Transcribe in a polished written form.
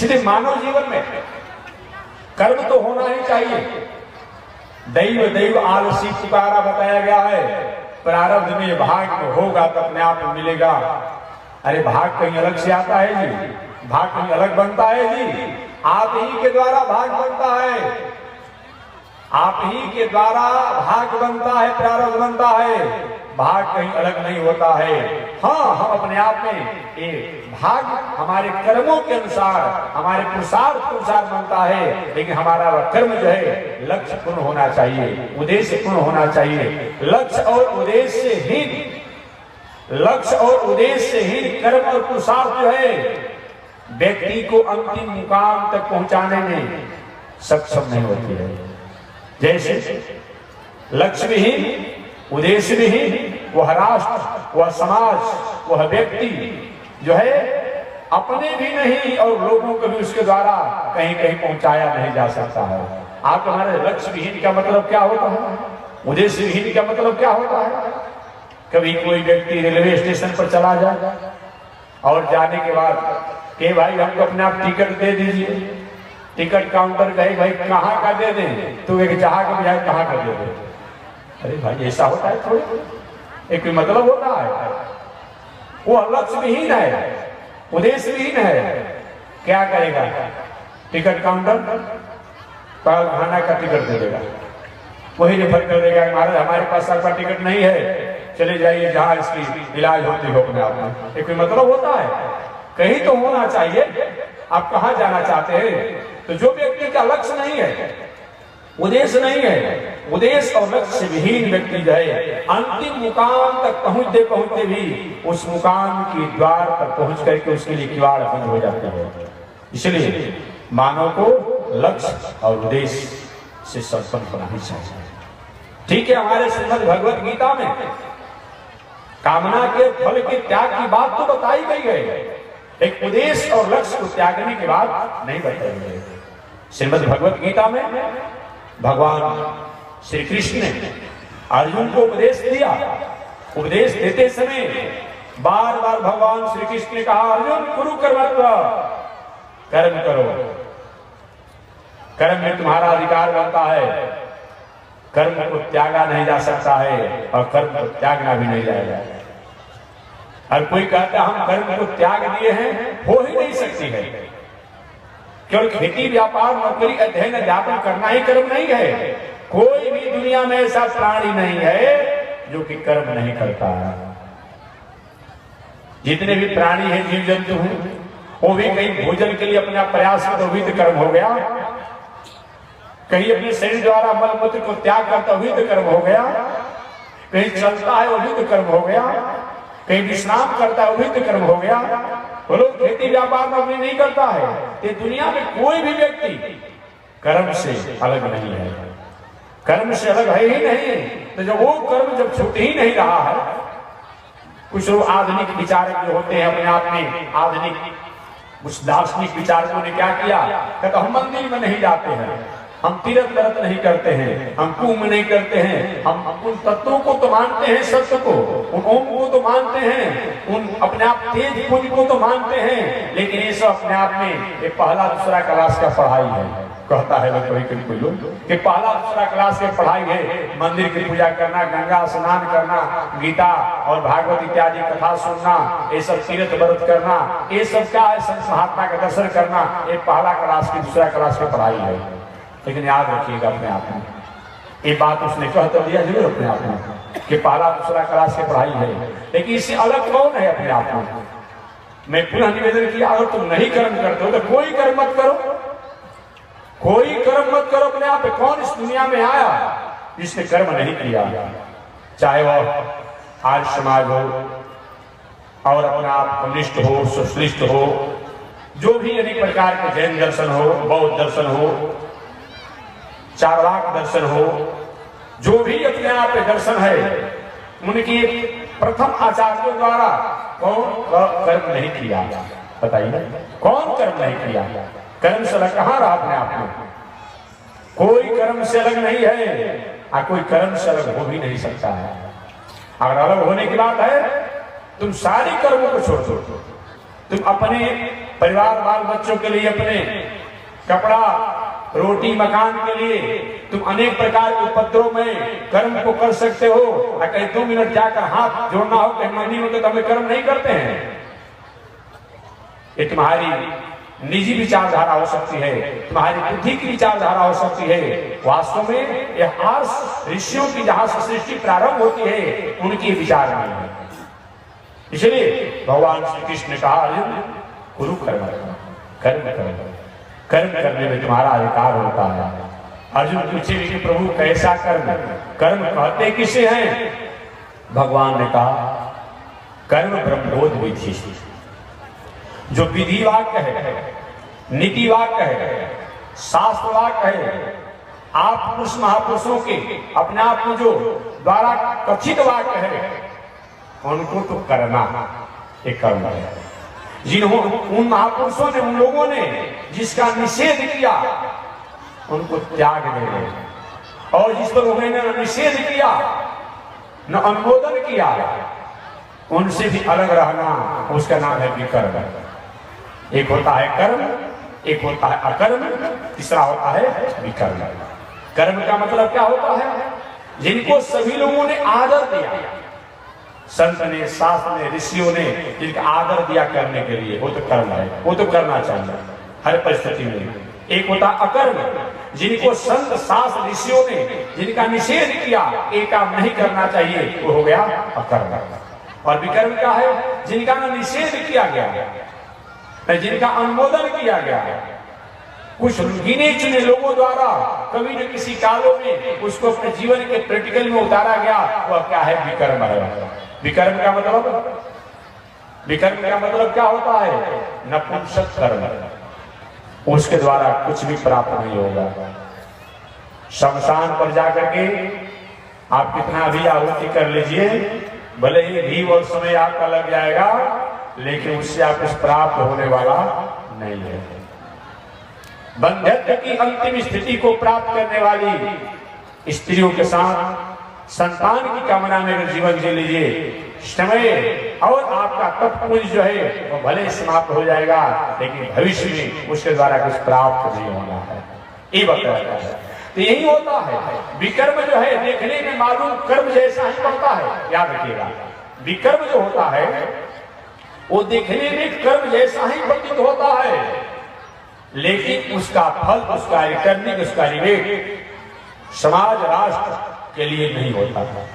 इसलिए मानव जीवन में कर्म तो होना ही चाहिए। दैव दैव आलसी पुकारा बताया गया है, प्रारब्ध में भाग होगा तो अपने आप मिलेगा। अरे भाग कहीं अलग से आता है जी, भाग कहीं अलग बनता है जी, आप ही के द्वारा भाग बनता है, आप ही के द्वारा भाग बनता है, प्रारब्ध बनता है, भाग कहीं अलग नहीं होता है। हाँ, हम अपने आप में ये भाग हमारे कर्मों के अनुसार, हमारे पुरुषार्थ के अनुसार बनता है, लेकिन हमारा वह कर्म जो है लक्ष्य पूर्ण होना चाहिए, उद्देश्य पूर्ण होना चाहिए। लक्ष्य और उद्देश्य हीन कर्म और पुरुषार्थ जो है व्यक्ति को अंतिम मुकाम तक पहुंचाने में सक्षम नहीं होती है। जैसे लक्ष्य विहीन, उद्देश्य विहीन वह राष्ट्र, वह समाज, वह व्यक्ति जो है अपने भी नहीं और लोगों को भी उसके द्वारा कहीं कहीं पहुंचाया नहीं जा सकता है। आप हमारे लक्ष्य विहीन का मतलब क्या होता है, उद्देश्य विहीन का मतलब क्या होता है? कभी कोई व्यक्ति रेलवे स्टेशन पर चला जाए और जाने के बाद के भाई हमको अपने आप टिकट दे दीजिए, टिकट काउंटर गए भाई कहाँ का दे दें, तो एक जहाँ का बजाय कहाँ का दे दें। अरे भाई ऐसा होता है थोड़ी, एक मतलब होता है। वो लक्ष्य विहीन है, उद्देश्य विहीन है, क्या करेगा? टिकट काउंटर पर खाना का टिकट दे देगा, वही रेफर कर देगा महाराज हमारे पास आपका टिकट नहीं है, चले जाइए जहाँ इसकी इलाज होती हो अपने आप में। एक मतलब होता है, कहीं तो होना चाहिए। आप कहाँ जाना चाहते हैं? तो जो व्यक्ति का लक्ष्य नहीं है, उद्देश्य नहीं है, उद्देश्य और लक्ष्य विहीन व्यक्ति जो है अंतिम मुकाम तक पहुंचते पहुंचते भी उस मुकाम के द्वार पर पहुंच करके उसके लिए किवाड़ बंद हो जाता है। इसलिए मानव को लक्ष्य और उद्देश्य से संपन्न होना ही चाहिए। ठीक है, हमारे श्रीमद् भगवत गीता में कामना के फल के त्याग की बात तो बताई गई है, एक उद्देश्य और लक्ष्य को त्यागने की बात नहीं बताई गई। श्रीमद् भगवत गीता में भगवान श्री कृष्ण ने अर्जुन को उपदेश दिया। उपदेश देते समय बार बार भगवान श्री कृष्ण ने कहा, अर्जुन कुरु कर्मत्व, कर्म करो, कर्म में तुम्हारा अधिकार बनता है, कर्म को त्यागा नहीं जा सकता है और कर्म को त्यागना भी नहीं जाएगा। हर कोई कहता है हम कर्म को त्याग दिए हैं, हो ही नहीं सकती है। केवल खेती व्यापार नौकरी अध्ययन अध्यापन करना ही कर्म नहीं है। कोई भी दुनिया में ऐसा प्राणी नहीं है जो कि कर्म नहीं करता है। जितने भी प्राणी हैं, जीव जंतु हैं, वो भी कहीं भोजन के लिए अपना प्रयास में तो भी तो कर्म हो गया, कहीं अपने शरीर द्वारा मल मूत्र को त्याग करता हुई तो कर्म हो गया, कहीं चलता है वो भी तो कर्म हो गया, कहीं विश्राम करता है वो भी तो कर्म हो गया। वो लोग खेती व्यापार नौकरी नहीं करता है। ये दुनिया में कोई भी व्यक्ति कर्म से अलग नहीं है, कर्म से अलग है ही नहीं। तो जब वो कर्म जब छूट ही नहीं रहा है, कुछ लोग आधुनिक विचारक जो होते हैं अपने आप में आधुनिक, कुछ दार्शनिक विचारकों ने क्या किया, कहते हम मंदिर में नहीं जाते हैं, हम तीर्थ व्रत नहीं करते हैं, हम कुंभ नहीं करते हैं, हम उन तत्वों को तो मानते हैं, सत्य को, उन ओम को तो मानते हैं, उन अपने आप तेज पुंज को तो मानते हैं, लेकिन ये सब अपने आप में एक पहला दूसरा क्लास का पढ़ाई है। कहता है कोई लोग कि पहला दूसरा क्लास की पढ़ाई है, मंदिर की पूजा करना, गंगा स्नान करना, गीता और भागवत इत्यादि कथा सुनना, ये सब तीर्थ व्रत करना, ये सब क्या है, संत महात्मा का दर्शन करना, ये पहला क्लास की दूसरा क्लास की पढ़ाई है। लेकिन याद रखिएगा अपने आप में, ये बात उसने कह तो दिया जरूर अपने आप में कि पहला दूसरा क्लास की पढ़ाई है, लेकिन इससे अलग कौन है अपने आप में? मैं पुनः निवेदन किया, अगर तुम नहीं कर्म करते हो तो कोई कर्म मत करो, कोई कर्म मत करो अपने आप। कौन इस दुनिया में आया जिसने कर्म नहीं किया? चाहे वह आर्य समाज हो और अपना आप कम्युनिस्ट हो, सोशलिस्ट हो, जो भी अनेक प्रकार के जैन दर्शन हो, बौद्ध दर्शन हो, चारवाक दर्शन हो, जो भी अपने आप दर्शन है, उनकी प्रथम आचार्यों द्वारा कौन कर्म नहीं किया? बताइए, कौन कर्म नहीं किया? कर्म से अलग कहाँ रहा अपने आप में? कोई कर्म से अलग नहीं है और कोई कर्म से अलग हो भी नहीं सकता है। अगर अलग होने की बात है, तुम सारी कर्मों को छोड़ दो, तुम अपने परिवार बाल बच्चों के लिए, अपने कपड़ा रोटी मकान के लिए तुम अनेक प्रकार के उपद्रव में कर्म को कर सकते हो। कहीं 2 मिनट जाकर हाथ जोड़ना हो कहीं मंदिर में तो हमें कर्म नहीं करते हैं। ये तुम्हारी निजी विचारधारा हो सकती है, तुम्हारी बुद्धि की विचारधारा हो सकती है। वास्तव में यह आर्ष ऋषियों की जहां से सृष्टि प्रारंभ होती है उनकी विचार नहीं है। इसलिए भगवान श्री कृष्ण ने कहा, अर्जुन गुरु कर्म कर्म करने में तुम्हारा अधिकार होता है। अर्जुन पूछे कि प्रभु कैसा कर्म, कर्म कहते किसे हैं? भगवान ने कहा कर्म ब्रह्मोद विधि, जो विधि वाक्य है, नीति वाक्य है, शास्त्र वाक्य है, आप पुरुष महापुरुषों के अपने आप में जो द्वारा कथित वाक्य है उनको तो करना एक कर्म है। उन महापुरुषों ने, उन लोगों ने जिसका निषेध किया उनको त्याग देना, और जिस पर उन्होंने निषेध किया न अनुमोदन किया उनसे भी अलग रहना, उसका नाम है विकर्म। एक होता है कर्म, एक होता है अकर्म, तीसरा होता है विकर्म। कर्म का मतलब क्या होता है? जिनको सभी लोगों ने आदर दिया, संत ने, शास्त्र ने, ऋषियों ने जिनका आदर दिया करने के लिए, वो तो कर्म है, वो तो करना चाहिए हर परिस्थिति में। एक होता अकर्म, जिनको संत शास्त्र ऋषियों ने जिनका निषेध किया, एक काम नहीं करना चाहिए, वो हो गया अकर्म। और विकर्म क्या है? जिनका न निषेध किया गया न जिनका अनुमोदन किया गया, कुछ गिने चुने लोगों द्वारा कभी न किसी कालों में उसको अपने जीवन के प्रैक्टिकल में उतारा गया, वह क्या है? विकर्म है। विकर्म का मतलब, विकर्म का मतलब क्या होता है? नपुंसक कर्म, उसके द्वारा कुछ भी प्राप्त नहीं होगा। शमशान पर जाकर के आप कितना भी आहुति कर लीजिए, भले ही घी और समय आपका लग जाएगा, लेकिन उससे आप कुछ प्राप्त होने वाला नहीं है। बंध्यत्व की अंतिम स्थिति को प्राप्त करने वाली स्त्रियों के साथ संतान की कामना में अगर जीवन जी लीजिए, समय और आपका तपपुंज जो है वो भले समाप्त हो जाएगा, लेकिन भविष्य में उसके द्वारा कुछ प्राप्त नहीं होना है। ये बताया है। तो यही होता है, विकर्म जो है देखने में मालूम कर्म जैसा ही पड़ता है। याद रखिएगा, विकर्म जो होता है वो देखने में कर्म जैसा ही प्रतीत होता है, लेकिन उसका फल, उसका रिटर्निंग, उसका रिवेट समाज राष्ट्र के लिए नहीं होता है।